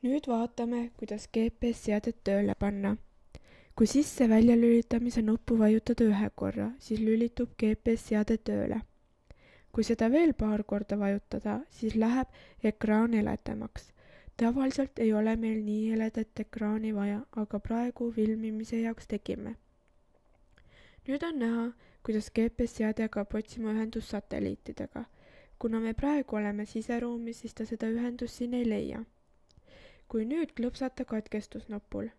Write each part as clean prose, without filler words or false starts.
Nüüd vaatame, kuidas GPS-seadet tööle panna. Kui sisse-välja lülitamise nuppu vajutada ühe korra, siis lülitub GPS-seade tööle. Kui seda veel paar korda vajutada, siis läheb ekraan heledamaks. Tavaliselt ei ole meil nii heledat ekraani vaja, aga praegu filmimise jaoks tegime. Nüüd on näha, kuidas GPS-seade hakkab otsima ühendust satelliitidega. Kuna me praegu oleme siseruumis, siis ta seda ühendust siin ei leia. Kui nüüd klõpsata katkestusnupul,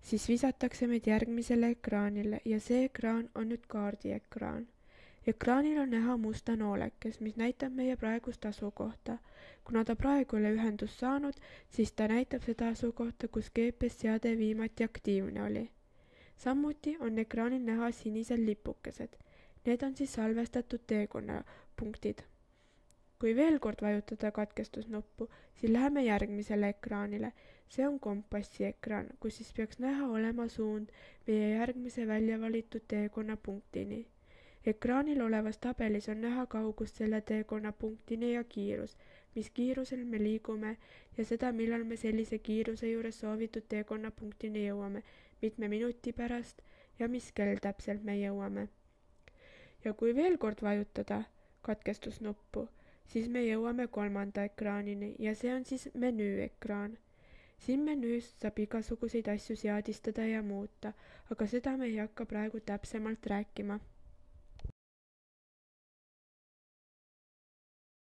siis visatakse meid järgmisele ekraanile ja see ekraan on nüüd kaardiekraan. Ekraanil on näha musta noolekes, mis näitab meie praegust asukohta. Kuna ta praegu ei ole ühendust saanud, siis ta näitab seda asukohta, kus GPS-seade viimati aktiivne oli. Samuti on ekraanil näha sinised lipukesed. Need on siis salvestatud teekonnapunktid. Kui veel kord vajutada katkestusnuppu, siis läheme järgmisele ekraanile. See on kompassi ekraan, kus siis peaks näha olema suund meie järgmise välja valitud teekonnapunktini. Ekraanil olevas tabelis on näha kaugust selle teekonnapunktini ja kiirus, mis kiirusel me liigume ja seda, millal me sellise kiiruse juures soovitud teekonnapunktini jõuame, mitme minuti pärast ja mis kell täpselt me jõuame. Ja kui veel kord vajutada katkestusnuppu, siis me jõuame kolmanda ekraanini ja see on siis menüüekraan. Siin menüüst saab igasuguseid asju seadistada ja muuta, aga seda me ei hakka praegu täpsemalt rääkima.